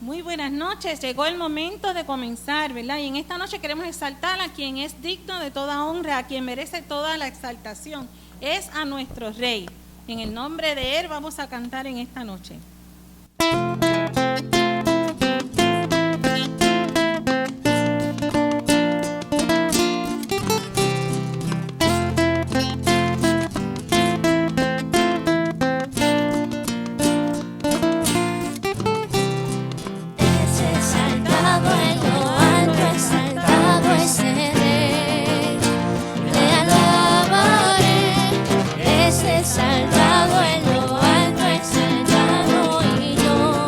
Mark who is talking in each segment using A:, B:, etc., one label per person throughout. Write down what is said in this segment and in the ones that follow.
A: Muy buenas noches, llegó el momento de comenzar, ¿verdad? Y en esta noche queremos exaltar a quien es digno de toda honra, a quien merece toda la exaltación, es a nuestro Rey. En el nombre de Él vamos a cantar en esta noche.
B: Salvado en lo alto, exaltado, y yo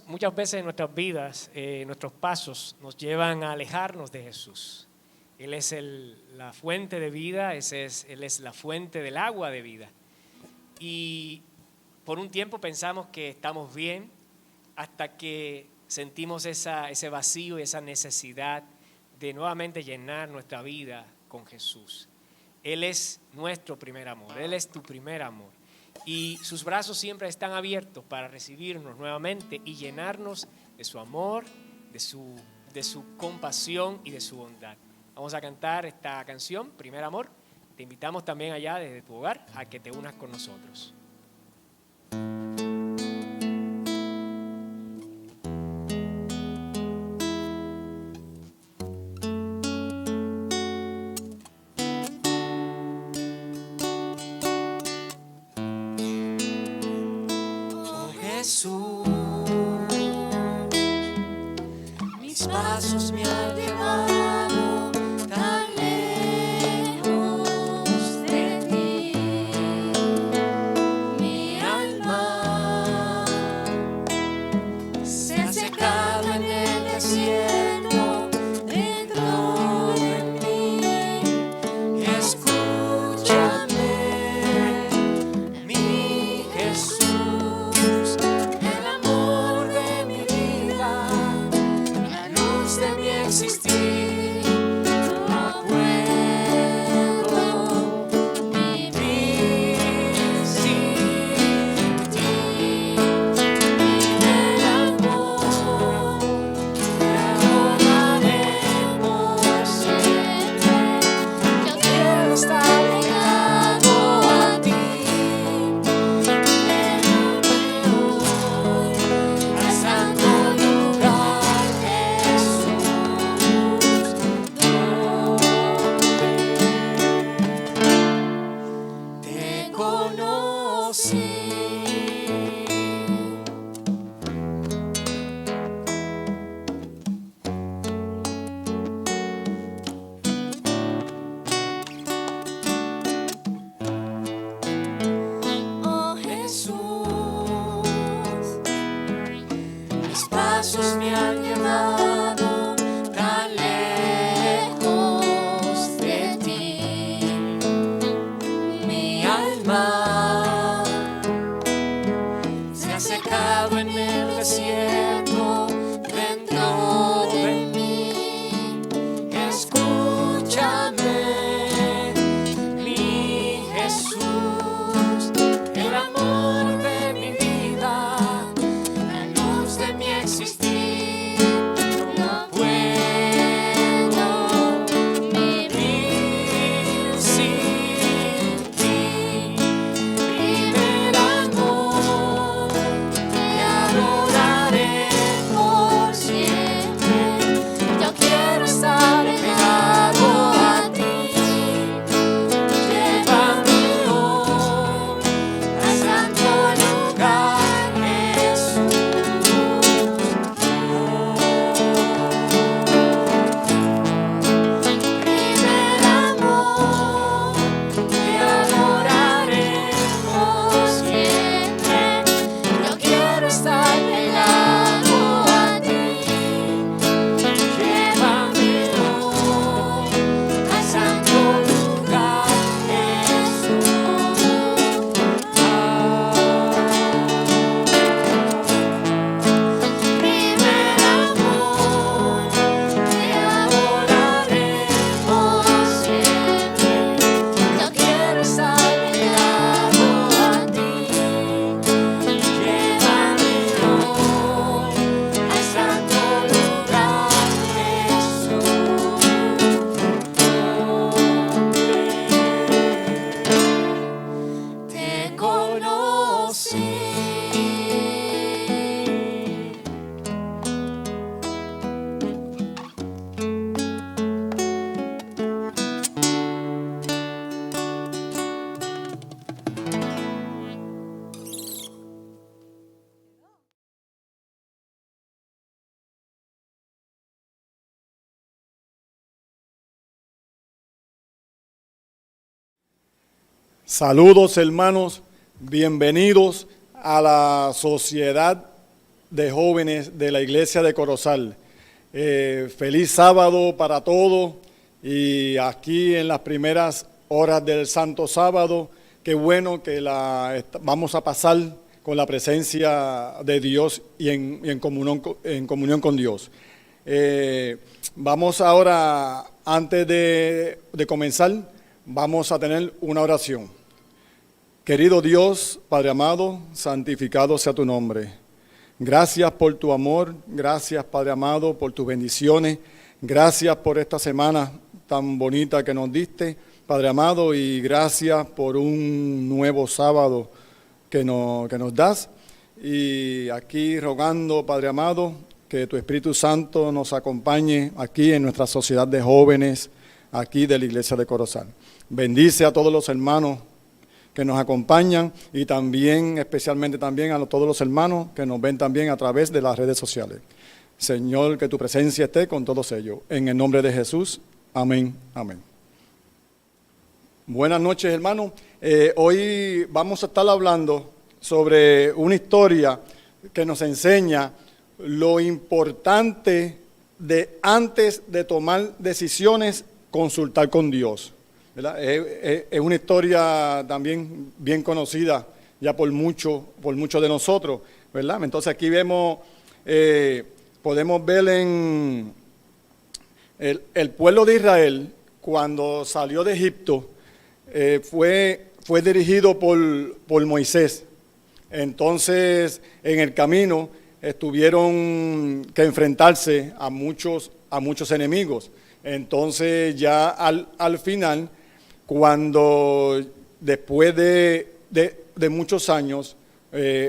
C: Muchas veces en nuestras vidas, nuestros pasos nos llevan a alejarnos de Jesús. Él es la fuente de vida, Él es la fuente del agua de vida. Y por un tiempo pensamos que estamos bien hasta que sentimos ese vacío y esa necesidad de nuevamente llenar nuestra vida con Jesús. Él es nuestro primer amor, Él es tu primer amor. Y sus brazos siempre están abiertos para recibirnos nuevamente y llenarnos de su amor, de su compasión y de su bondad. Vamos a cantar esta canción, Primer Amor. Te invitamos también allá desde tu hogar a que te unas con nosotros.
D: Jesús, mis pasos me han llevado tan lejos de ti, mi alma se ha secado en el desierto dentro de mí. Escúchame, mi Jesús. El amor de mi vida. mis pasos me han llevado tan lejos de ti. Mi alma se ha secado en el desierto dentro de mí. Escúchame, mi Jesús, el amor de mi vida, la luz de mi existir. No puedo vivir sin ti. Primer amor, te adoraré por siempre. Yo quiero estar pegado a ti. Llévame hoy al santo lugar, Jesús. Primer amor, te adoraré por siempre. Yo quiero estar pegado a ti. Llévame hoy al santo lugar, Jesús. Primer amor, te adoraré por siempre. Yo quiero estar pegado a ti. Llévame hoy al santo lugar, Jesús. Te conocí.
E: Saludos hermanos, bienvenidos a la Sociedad de Jóvenes de la Iglesia de Corozal. Feliz sábado para todos y aquí en las primeras horas del Santo Sábado, qué bueno que vamos a pasar con la presencia de Dios y en comunión con Dios. Vamos ahora, antes de comenzar, vamos a tener una oración. Querido Dios, Padre amado, santificado sea tu nombre. Gracias por tu amor, gracias Padre amado por tus bendiciones, gracias por esta semana tan bonita que nos diste, Padre amado, y gracias por un nuevo sábado que nos das. Y aquí rogando, Padre amado, que tu Espíritu Santo nos acompañe aquí en nuestra sociedad de jóvenes, aquí de la Iglesia de Corozal. Bendice a todos los hermanos que nos acompañan y también, especialmente también a todos los hermanos que nos ven también a través de las redes sociales. Señor, que tu presencia esté con todos ellos. En el nombre de Jesús, amén, amén. Buenas noches, hermanos. Hoy vamos a estar hablando sobre una historia que nos enseña lo importante de antes de tomar decisiones, consultar con Dios. ¿Verdad? Es una historia también bien conocida ya por muchos de nosotros, ¿verdad? Entonces aquí vemos, podemos ver en el pueblo de Israel cuando salió de Egipto, fue dirigido por Moisés. Entonces en el camino tuvieron que enfrentarse a muchos enemigos. Entonces ya al final, cuando después de muchos años,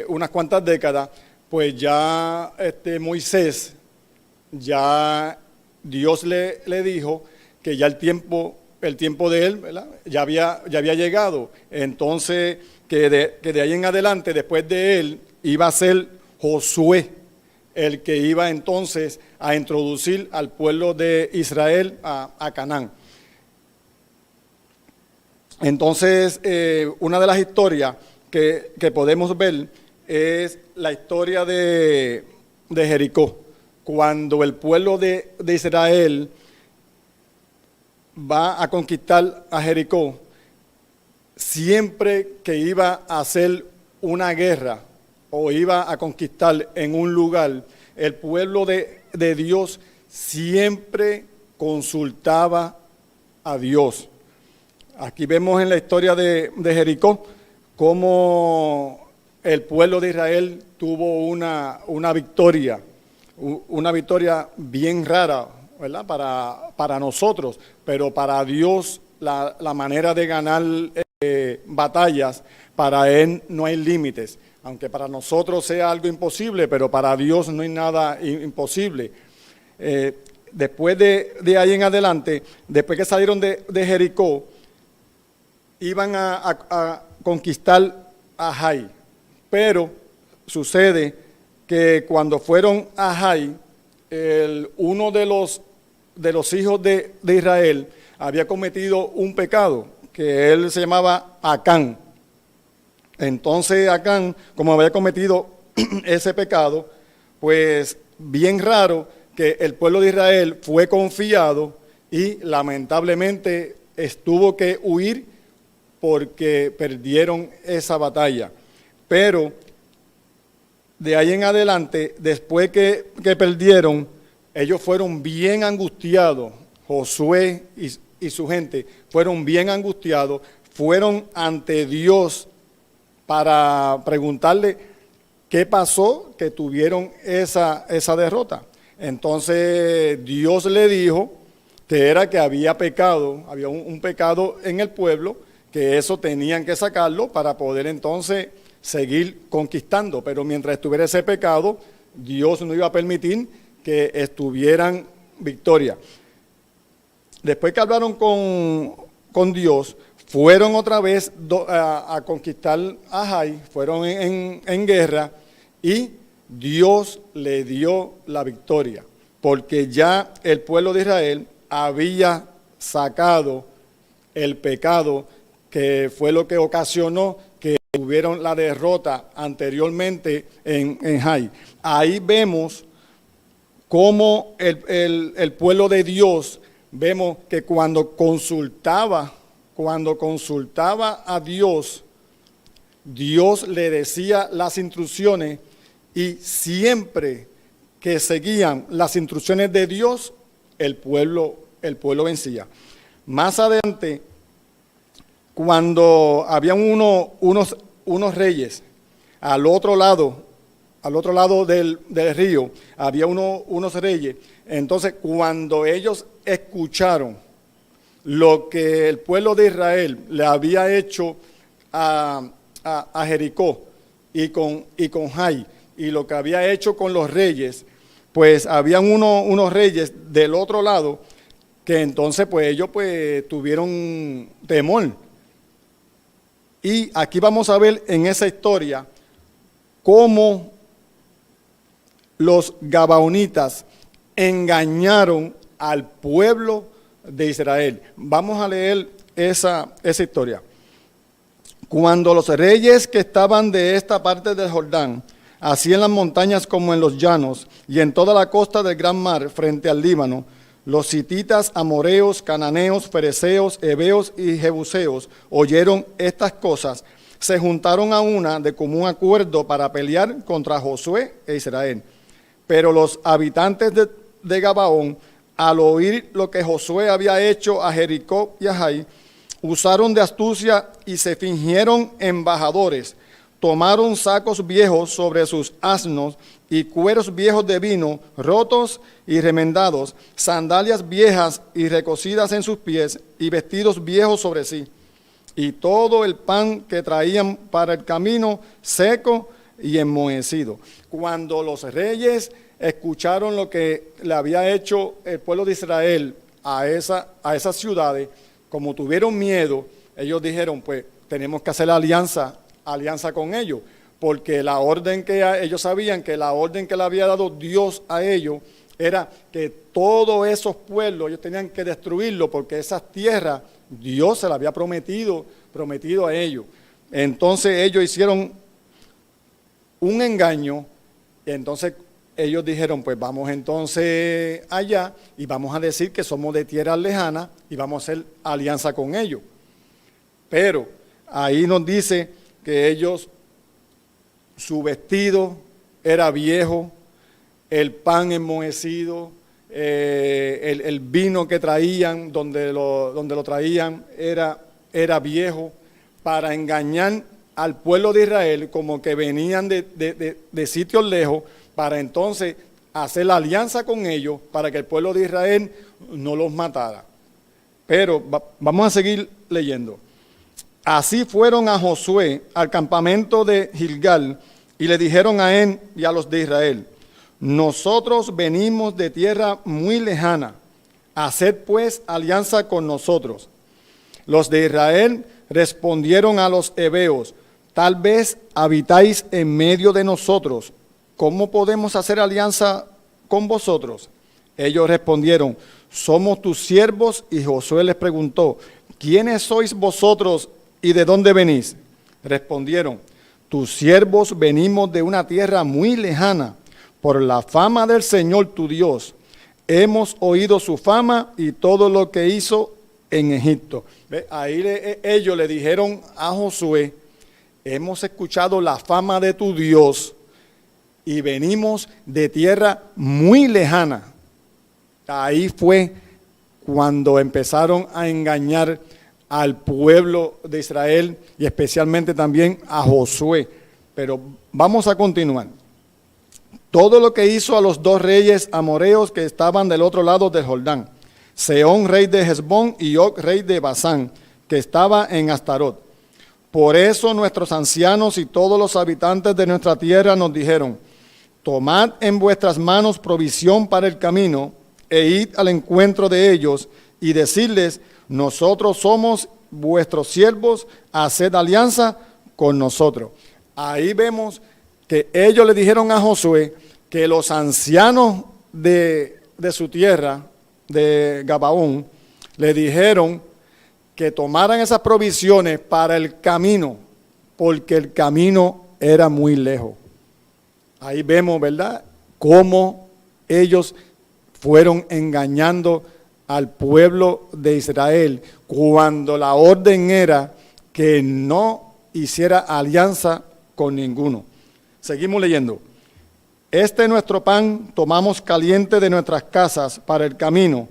E: unas cuantas décadas, pues ya Moisés, ya Dios le dijo que ya el tiempo de él, ¿verdad?, ya había llegado. Entonces que de ahí en adelante, después de él, iba a ser Josué el que iba entonces a introducir al pueblo de Israel a Canaán. Entonces, una de las historias que podemos ver es la historia de de Jericó. Cuando el pueblo de Israel va a conquistar a Jericó, siempre que iba a hacer una guerra o iba a conquistar en un lugar, el pueblo de Dios siempre consultaba a Dios. Aquí vemos en la historia de Jericó cómo el pueblo de Israel tuvo una victoria bien rara, ¿verdad? Para nosotros, pero para Dios la manera de ganar batallas, para Él no hay límites. Aunque para nosotros sea algo imposible, pero para Dios no hay nada imposible. Después de ahí en adelante, después que salieron de Jericó, iban a conquistar a Jai. Pero sucede que cuando fueron a Jai, uno de los hijos de Israel había cometido un pecado, que él se llamaba Acán. Entonces Acán, como había cometido ese pecado, pues bien raro que el pueblo de Israel fue confiado y lamentablemente tuvo que huir porque perdieron esa batalla. Pero de ahí en adelante, después que perdieron, ellos fueron bien angustiados. Josué y su gente fueron bien angustiados, fueron ante Dios para preguntarle qué pasó que tuvieron esa derrota. Entonces Dios le dijo que era que había pecado, había un pecado en el pueblo, que eso tenían que sacarlo para poder entonces seguir conquistando. Pero mientras estuviera ese pecado, Dios no iba a permitir que estuvieran victoria. Después que hablaron con Dios, fueron otra vez a conquistar a Jai, fueron en guerra y Dios le dio la victoria, porque ya el pueblo de Israel había sacado el pecado que fue lo que ocasionó que tuvieron la derrota anteriormente en Jai. Ahí vemos cómo el pueblo de Dios, vemos que cuando consultaba a Dios, Dios le decía las instrucciones y siempre que seguían las instrucciones de Dios, el pueblo vencía. Más adelante, cuando habían unos reyes al otro lado del río, había unos reyes. Entonces, cuando ellos escucharon lo que el pueblo de Israel le había hecho a Jericó y con Jai, y lo que había hecho con los reyes, pues habían unos reyes del otro lado que entonces pues ellos pues tuvieron temor. Y aquí vamos a ver en esa historia cómo los gabaonitas engañaron al pueblo de Israel. Vamos a leer esa historia. Cuando los reyes que estaban de esta parte del Jordán, así en las montañas como en los llanos, y en toda la costa del gran mar frente al Líbano, los hititas, amoreos, cananeos, fereceos, heveos y jebuseos oyeron estas cosas, se juntaron a una de común acuerdo para pelear contra Josué e Israel. Pero los habitantes de Gabaón, al oír lo que Josué había hecho a Jericó y a Jai, usaron de astucia y se fingieron embajadores. Tomaron sacos viejos sobre sus asnos y cueros viejos de vino, rotos y remendados, sandalias viejas y recocidas en sus pies y vestidos viejos sobre sí. Y todo el pan que traían para el camino seco y enmohecido. Cuando los reyes escucharon lo que le había hecho el pueblo de Israel a esas ciudades, como tuvieron miedo, ellos dijeron, pues tenemos que hacer alianza con ellos, porque la orden que ellos sabían que la orden que le había dado Dios a ellos era que todos esos pueblos ellos tenían que destruirlo, porque esas tierras Dios se las había prometido a ellos. Entonces ellos hicieron un engaño, entonces ellos dijeron, pues vamos entonces allá y vamos a decir que somos de tierras lejanas y vamos a hacer alianza con ellos. Pero ahí nos dice que ellos, su vestido era viejo, el pan enmohecido, el vino que traían, donde lo traían, era viejo, para engañar al pueblo de Israel, como que venían de sitios lejos, para entonces hacer la alianza con ellos, para que el pueblo de Israel no los matara. Pero vamos a seguir leyendo. Así fueron a Josué al campamento de Gilgal, y le dijeron a él y a los de Israel: nosotros venimos de tierra muy lejana, haced pues alianza con nosotros. Los de Israel respondieron a los heveos: tal vez habitáis en medio de nosotros, ¿cómo podemos hacer alianza con vosotros? Ellos respondieron: somos tus siervos. Y Josué les preguntó: ¿quiénes sois vosotros y de dónde venís? Respondieron: tus siervos venimos de una tierra muy lejana. Por la fama del Señor tu Dios, hemos oído su fama y todo lo que hizo en Egipto. Ahí ellos le dijeron a Josué: hemos escuchado la fama de tu Dios y venimos de tierra muy lejana. Ahí fue cuando empezaron a engañar al pueblo de Israel y especialmente también a Josué. Pero vamos a continuar. Todo lo que hizo a los dos reyes amoreos que estaban del otro lado del Jordán, Sehón, rey de Hesbón, y Og, rey de Basán, que estaba en Astarot. Por eso nuestros ancianos y todos los habitantes de nuestra tierra nos dijeron: tomad en vuestras manos provisión para el camino, e id al encuentro de ellos, y decidles: nosotros somos vuestros siervos, haced alianza con nosotros. Ahí vemos que ellos le dijeron a Josué que los ancianos de su tierra, de Gabaón, le dijeron que tomaran esas provisiones para el camino, porque el camino era muy lejos. Ahí vemos, ¿verdad?, cómo ellos fueron engañando al pueblo de Israel, cuando la orden era que no hiciera alianza con ninguno. Seguimos leyendo. Este nuestro pan tomamos caliente de nuestras casas para el camino,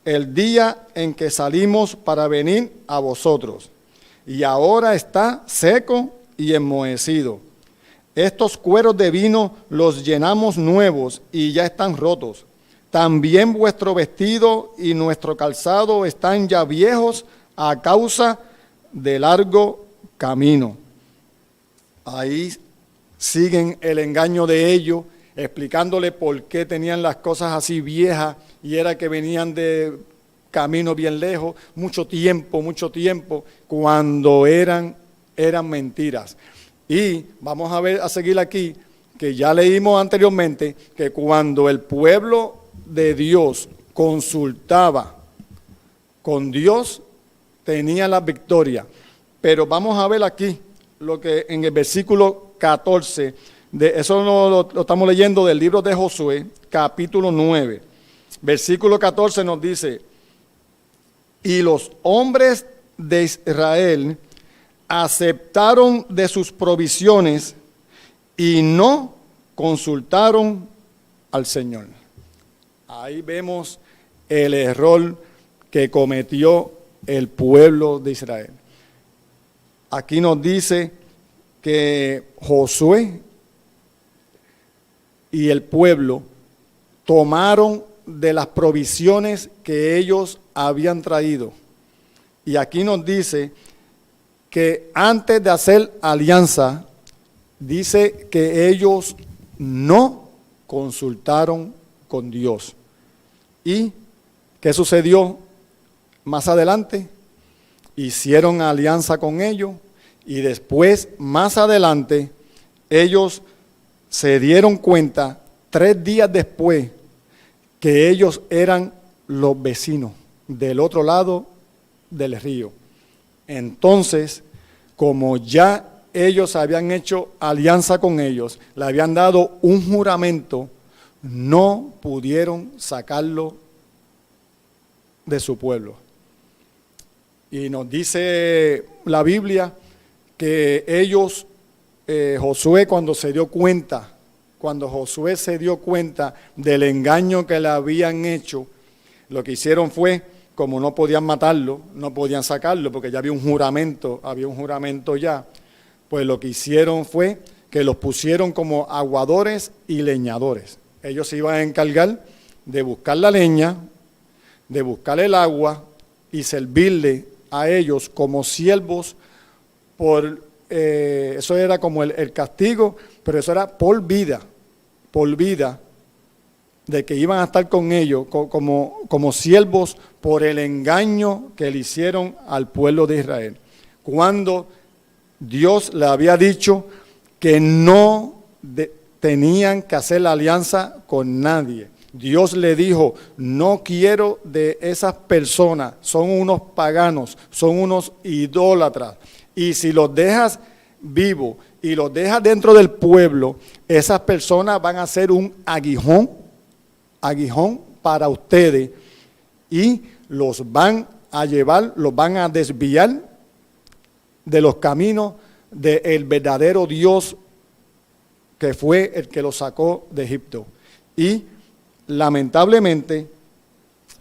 E: el día en que salimos para venir a vosotros, y ahora está seco y enmohecido. Estos cueros de vino los llenamos nuevos y ya están rotos. También vuestro vestido y nuestro calzado están ya viejos a causa de largo camino. Ahí siguen el engaño de ellos, explicándole por qué tenían las cosas así viejas, y era que venían de camino bien lejos, mucho tiempo, cuando eran mentiras. Y vamos a seguir aquí, que ya leímos anteriormente, que cuando el pueblo de Dios consultaba con Dios, tenía la victoria. Pero vamos a ver aquí lo que en el versículo 14, eso lo estamos leyendo del libro de Josué, capítulo 9. Versículo 14 nos dice: y los hombres de Israel aceptaron de sus provisiones y no consultaron al Señor. Ahí vemos el error que cometió el pueblo de Israel. Aquí nos dice que Josué y el pueblo tomaron de las provisiones que ellos habían traído. Y aquí nos dice que antes de hacer alianza, dice que ellos no consultaron con Dios. ¿Y qué sucedió más adelante? Hicieron alianza con ellos y después, más adelante, ellos se dieron cuenta 3 días después que ellos eran los vecinos del otro lado del río. Entonces, como ya ellos habían hecho alianza con ellos, le habían dado un juramento, no pudieron sacarlo de su pueblo. Y nos dice la Biblia que ellos, Josué cuando Josué se dio cuenta del engaño que le habían hecho, lo que hicieron fue, como no podían matarlo, no podían sacarlo, porque ya había un juramento ya, pues lo que hicieron fue que los pusieron como aguadores y leñadores. Ellos se iban a encargar de buscar la leña, de buscar el agua y servirle a ellos como siervos eso era como el castigo, pero eso era por vida, de que iban a estar con ellos como siervos por el engaño que le hicieron al pueblo de Israel. Cuando Dios le había dicho que no tenían que hacer la alianza con nadie. Dios le dijo, no quiero de esas personas, son unos paganos, son unos idólatras. Y si los dejas vivos y los dejas dentro del pueblo, esas personas van a ser un aguijón para ustedes y los van a llevar, los van a desviar de los caminos del verdadero Dios que fue el que los sacó de Egipto. Y lamentablemente,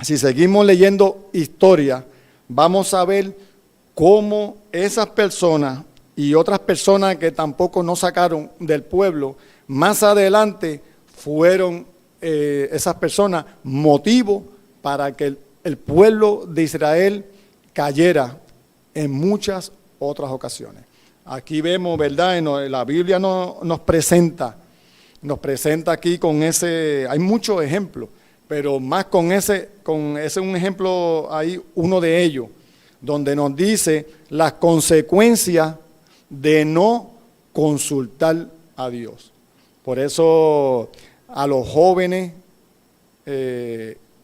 E: si seguimos leyendo historia, vamos a ver cómo esas personas y otras personas que tampoco nos sacaron del pueblo, más adelante fueron esas personas motivo para que el pueblo de Israel cayera en muchas otras ocasiones. Aquí vemos, ¿verdad? La Biblia nos presenta aquí con ese, hay muchos ejemplos, pero más con ese un ejemplo ahí, uno de ellos, donde nos dice las consecuencias de no consultar a Dios. Por eso a los jóvenes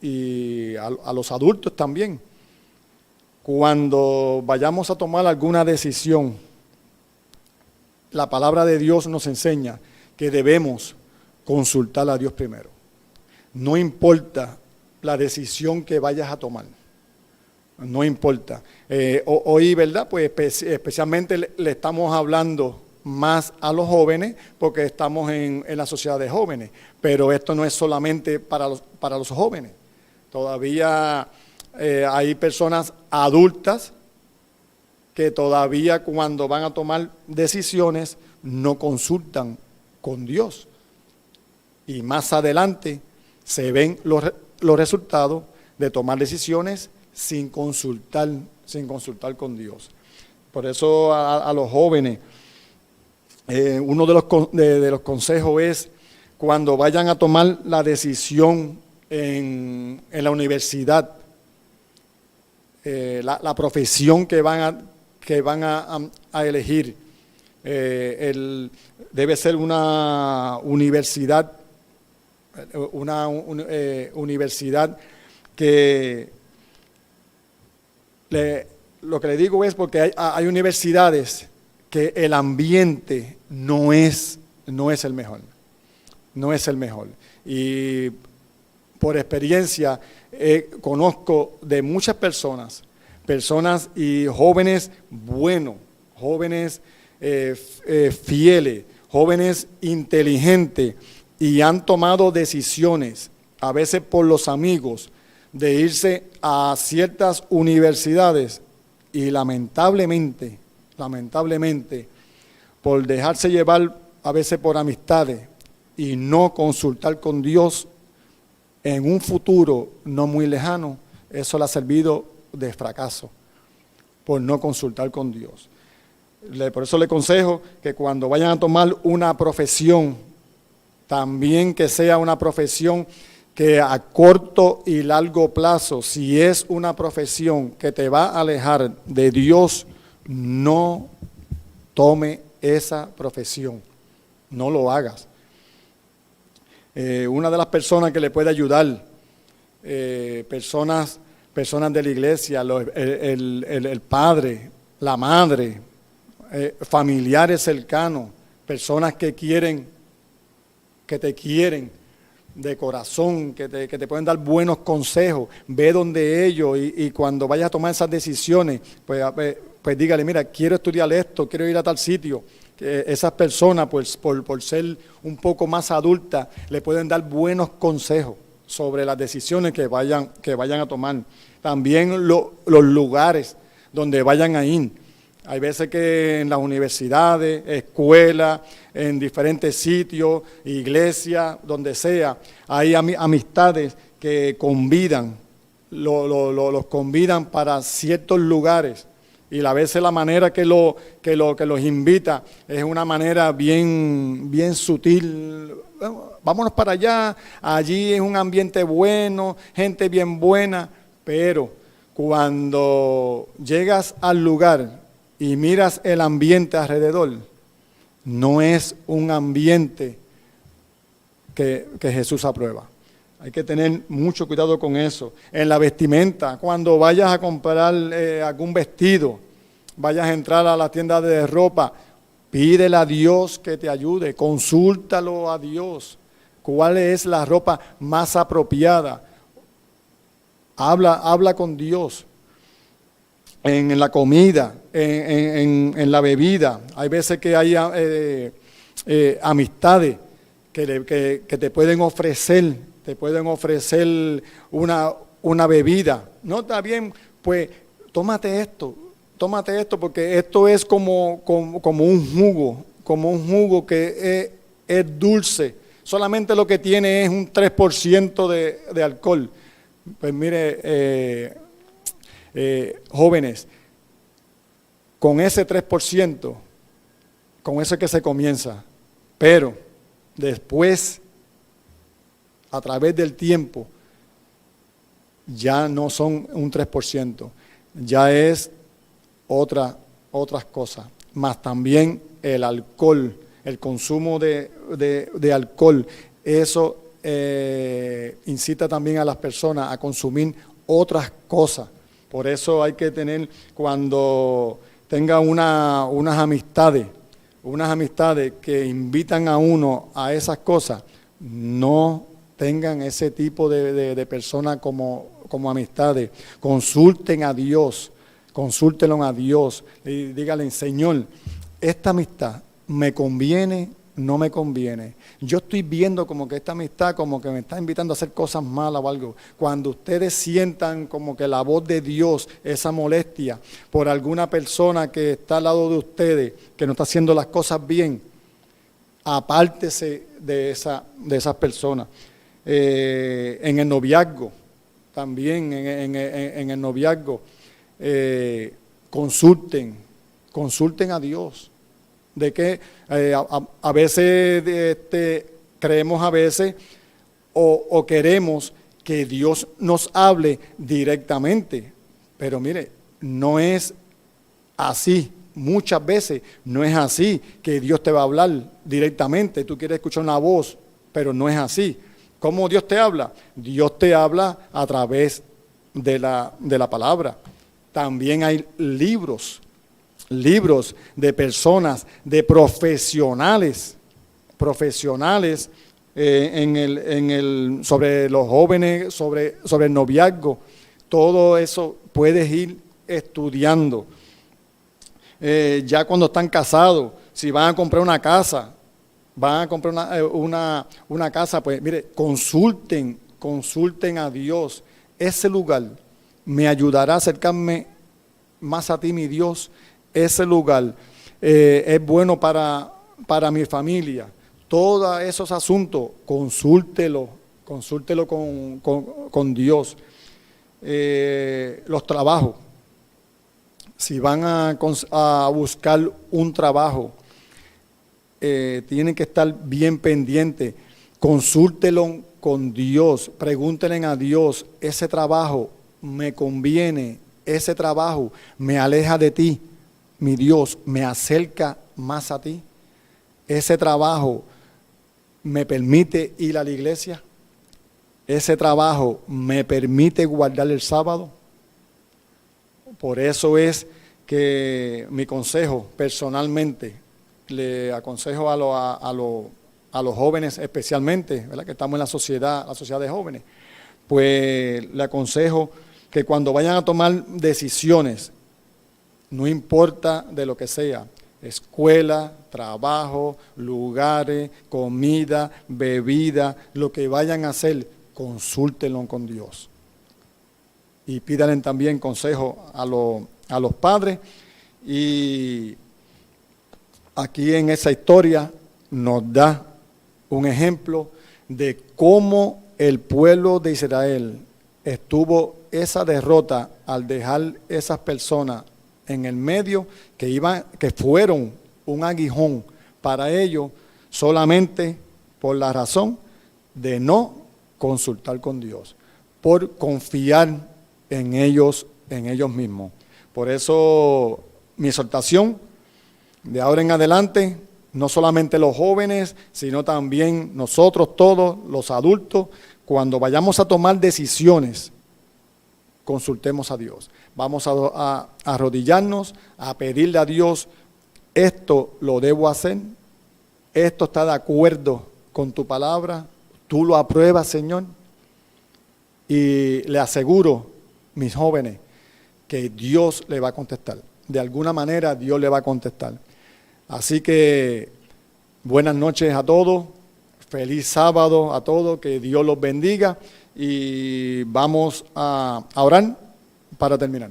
E: y a los adultos también, cuando vayamos a tomar alguna decisión, la palabra de Dios nos enseña que debemos consultar a Dios primero. No importa la decisión que vayas a tomar. No importa. Hoy, ¿verdad? Pues especialmente le estamos hablando más a los jóvenes porque estamos en la sociedad de jóvenes. Pero esto no es solamente para los jóvenes. Todavía hay personas adultas que todavía cuando van a tomar decisiones no consultan con Dios. Y más adelante se ven los resultados de tomar decisiones sin consultar con Dios. Por eso a los jóvenes, uno de los consejos es cuando vayan a tomar la decisión en la universidad, la profesión que van a elegir, debe ser una universidad, universidad que lo que le digo es porque hay universidades que el ambiente no es el mejor, no es el mejor. Y por experiencia conozco de muchas personas y jóvenes buenos, jóvenes fieles, jóvenes inteligentes, y han tomado decisiones, a veces por los amigos, de irse a ciertas universidades y lamentablemente, por dejarse llevar a veces por amistades y no consultar con Dios en un futuro no muy lejano, eso le ha servido de fracaso, por no consultar con Dios. Por eso le aconsejo que cuando vayan a tomar una profesión, también que sea una profesión que a corto y largo plazo, si es una profesión que te va a alejar de Dios, no tome esa profesión, no lo hagas. Una de las personas que le puede ayudar, personas de la iglesia, el padre, la madre, familiares cercanos, personas que te quieren, de corazón, que te pueden dar buenos consejos. Ve donde ellos y cuando vayas a tomar esas decisiones, pues dígale, mira, quiero estudiar esto, quiero ir a tal sitio. Que esas personas, pues, por ser un poco más adultas, le pueden dar buenos consejos sobre las decisiones que vayan a tomar. También los lugares donde vayan a ir. Hay veces que en las universidades, escuelas, en diferentes sitios, iglesias, donde sea, hay amistades que convidan, los convidan para ciertos lugares. Y a veces la manera que los invita es una manera bien sutil. Vámonos para allá, allí es un ambiente bueno, gente bien buena, pero cuando llegas al lugar y miras el ambiente alrededor, no es un ambiente que Jesús aprueba. Hay que tener mucho cuidado con eso. En la vestimenta, cuando vayas a comprar algún vestido, vayas a entrar a la tienda de ropa, pídele a Dios que te ayude, consúltalo a Dios. ¿Cuál es la ropa más apropiada? Habla con Dios. En la comida, en la bebida, hay veces que hay amistades que te pueden ofrecer una bebida. No, está bien, pues tómate esto porque esto es como un jugo que es dulce. Solamente lo que tiene es un 3% de alcohol. Pues mire, jóvenes, con ese 3%, con eso es que se comienza, pero después, a través del tiempo, ya no son un 3%, ya es otras cosas, más también el alcohol, el consumo de alcohol, eso incita también a las personas a consumir otras cosas. Por eso hay que tener, cuando tenga unas amistades que invitan a uno a esas cosas, no tengan ese tipo de personas como amistades. Consúltenlo a Dios y díganle, Señor, esta amistad me conviene, no me conviene. Yo estoy viendo como que esta amistad como que me está invitando a hacer cosas malas o algo. Cuando ustedes sientan como que la voz de Dios, esa molestia por alguna persona que está al lado de ustedes, que no está haciendo las cosas bien, apártese de esas personas. En el noviazgo, también en el noviazgo, consulten a Dios. De que a veces creemos o queremos que Dios nos hable directamente, pero mire, no es así. Muchas veces no es así que Dios te va a hablar directamente. Tú quieres escuchar una voz, pero no es así. ¿Cómo Dios te habla? Dios te habla a través de la palabra. También hay libros de personas, de profesionales sobre los jóvenes, sobre el noviazgo. Todo eso puedes ir estudiando. Ya cuando están casados, si van a comprar una casa, una casa, pues mire, consulten a Dios. Ese lugar me ayudará a acercarme más a ti, mi Dios. Ese lugar es bueno para mi familia. Todos esos asuntos, consúltelo con Dios. Los trabajos. Si van a buscar un trabajo, tienen que estar bien pendientes. Consúltelo con Dios. Pregúntenle a Dios, ese trabajo me conviene, ese trabajo me aleja de ti. Mi Dios, me acerca más a ti. Ese trabajo me permite ir a la iglesia. Ese trabajo me permite guardar el sábado. Por eso es que mi consejo personalmente, le aconsejo a a los jóvenes especialmente, ¿verdad? Que estamos en la sociedad de jóvenes, pues le aconsejo que cuando vayan a tomar decisiones, no importa de lo que sea, escuela, trabajo, lugares, comida, bebida, lo que vayan a hacer, consúltenlo con Dios. Y pídanle también consejo a los padres. Y aquí en esa historia nos da un ejemplo de cómo el pueblo de Israel estuvo esa derrota al dejar esas personas en el medio que fueron un aguijón para ellos solamente por la razón de no consultar con Dios, por confiar en ellos mismos. Por eso mi exhortación de ahora en adelante, no solamente los jóvenes, sino también nosotros todos, los adultos, cuando vayamos a tomar decisiones, consultemos a Dios. Vamos a arrodillarnos, a pedirle a Dios, esto lo debo hacer, esto está de acuerdo con tu palabra, tú lo apruebas, Señor. Y le aseguro, mis jóvenes, que Dios le va a contestar. De alguna manera Dios le va a contestar. Así que buenas noches a todos, feliz sábado a todos, que Dios los bendiga y vamos a orar para terminar.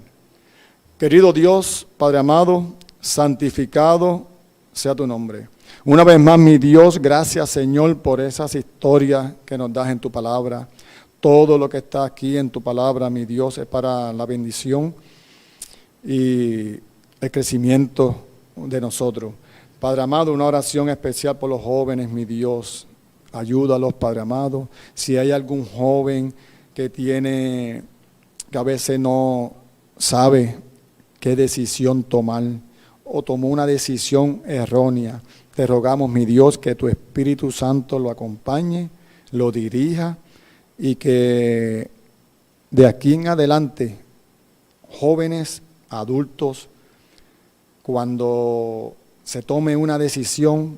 E: Querido Dios, Padre amado, santificado sea tu nombre. Una vez más, mi Dios, gracias, Señor, por esas historias que nos das en tu palabra. Todo lo que está aquí en tu palabra, mi Dios, es para la bendición y el crecimiento de nosotros. Padre amado, una oración especial por los jóvenes, mi Dios. Ayúdalos, Padre amado. Si hay algún joven que a veces no sabe qué decisión tomar o tomó una decisión errónea, te rogamos, mi Dios, que tu Espíritu Santo lo acompañe, lo dirija y que de aquí en adelante, jóvenes, adultos, cuando se tome una decisión,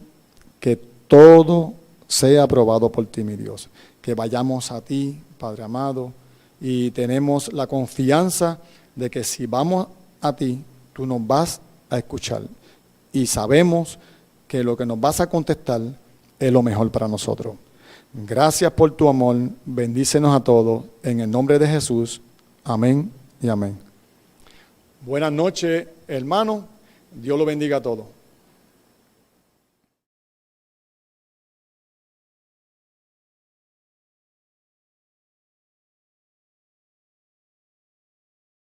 E: que todo sea aprobado por ti, mi Dios. Que vayamos a ti, Padre amado, y tenemos la confianza de que si vamos a ti, tú nos vas a escuchar. Y sabemos que lo que nos vas a contestar es lo mejor para nosotros. Gracias por tu amor, bendícenos a todos, en el nombre de Jesús, amén y amén. Buenas noches, hermanos, Dios lo bendiga a todos.